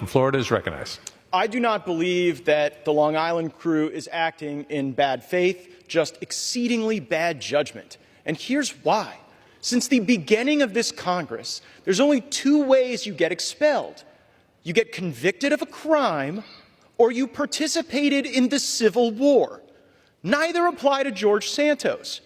from Florida is recognized. I do not believe that the Long Island crew is acting in bad faith, just exceedingly bad judgment. And here's why. Since the beginning of this Congress, there's only two ways you get expelled. You get convicted of a crime, or you participated in the Civil War. Neither apply to George Santos.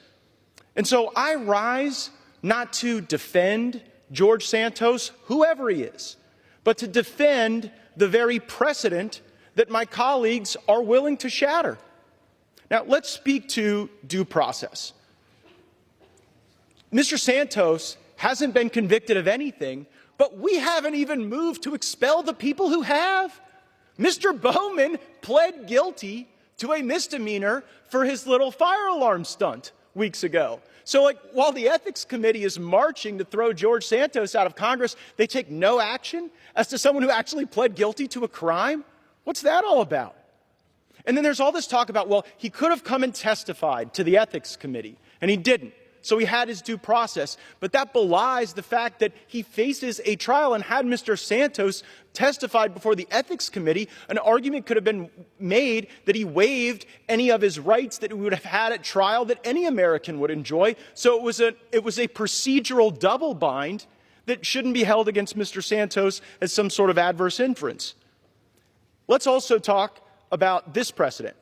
And so I rise not to defend George Santos, whoever he is, but to defend the very precedent that my colleagues are willing to shatter. Now, let's speak to due process. Mr. Santos hasn't been convicted of anything, but we haven't even moved to expel the people who have. Mr. Bowman pled guilty to a misdemeanor for his little fire alarm stunt weeks ago. So, while the Ethics Committee is marching to throw George Santos out of Congress, they take no action as to someone who actually pled guilty to a crime? What's that all about? And then there's all this talk about, well, he could have come and testified to the Ethics Committee, and he didn't. So he had his due process. But that belies the fact that he faces a trial, and had Mr. Santos testified before the Ethics Committee, an argument could have been made that he waived any of his rights that he would have had at trial that any American would enjoy. So it was a procedural double bind that shouldn't be held against Mr. Santos as some sort of adverse inference. Let's also talk about this precedent.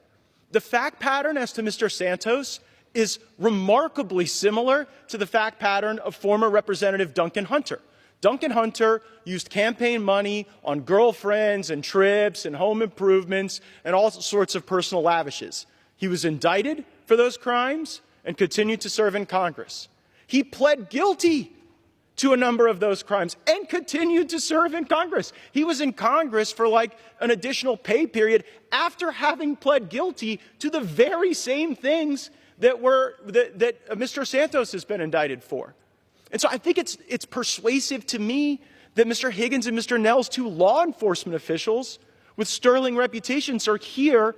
The fact pattern as to Mr. Santos is remarkably similar to the fact pattern of former Representative Duncan Hunter. Duncan Hunter used campaign money on girlfriends and trips and home improvements and all sorts of personal lavishes. He was indicted for those crimes and continued to serve in Congress. He pled guilty to a number of those crimes and continued to serve in Congress. He was in Congress for an additional pay period after having pled guilty to the very same things that Mr. Santos has been indicted for. And so I think it's persuasive to me that Mr. Higgins and Mr. Nels, two law enforcement officials with sterling reputations, are here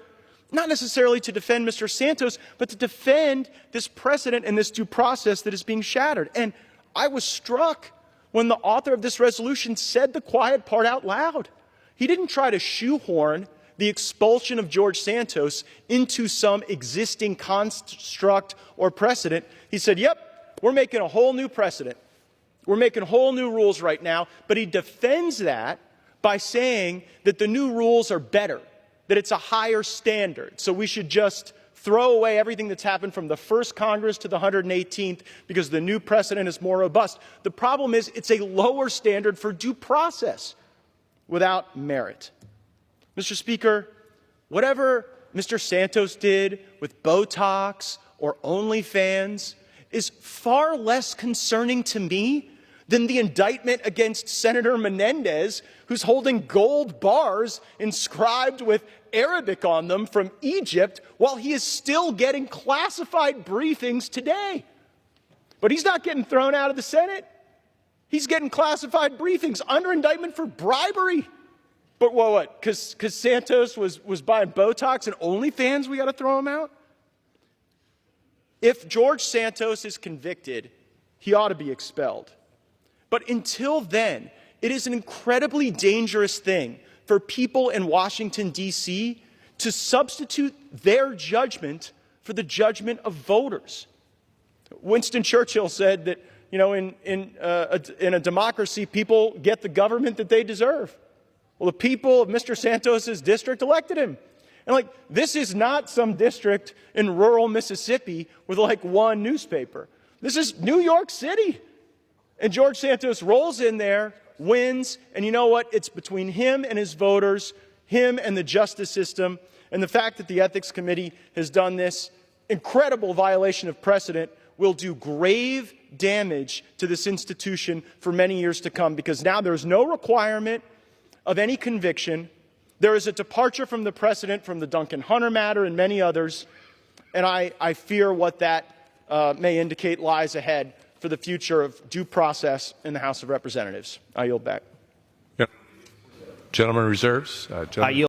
not necessarily to defend Mr. Santos, but to defend this precedent and this due process that is being shattered. And I was struck when the author of this resolution said the quiet part out loud. He didn't try to shoehorn the expulsion of George Santos into some existing construct or precedent. He said, yep, we're making a whole new precedent. We're making whole new rules right now. But he defends that by saying that the new rules are better, that it's a higher standard. So we should just throw away everything that's happened from the first Congress to the 118th because the new precedent is more robust. The problem is it's a lower standard for due process without merit. Mr. Speaker, whatever Mr. Santos did with Botox or OnlyFans is far less concerning to me than the indictment against Senator Memedez, who's holding gold bars inscribed with Arabic on them from Egypt while he is still getting classified briefings today. But he's not getting thrown out of the Senate. He's getting classified briefings under indictment for bribery. But what? Because Santos was buying Botox and OnlyFans, we got to throw him out? If George Santos is convicted, he ought to be expelled. But until then, it is an incredibly dangerous thing for people in Washington, D.C. to substitute their judgment for the judgment of voters. Winston Churchill said that, in a democracy, people get the government that they deserve. Well, the people of Mr. Santos's district elected him. And this is not some district in rural Mississippi with one newspaper. This is New York City. And George Santos rolls in there, wins, and you know what? It's between him and his voters, him and the justice system, and the fact that the Ethics Committee has done this incredible violation of precedent will do grave damage to this institution for many years to come, because now there is no requirement of any conviction. There is a departure from the precedent from the Duncan Hunter matter and many others, and I fear what that may indicate lies ahead for the future of due process in the House of Representatives. I yield back. Yep. Gentleman reserves. I yield.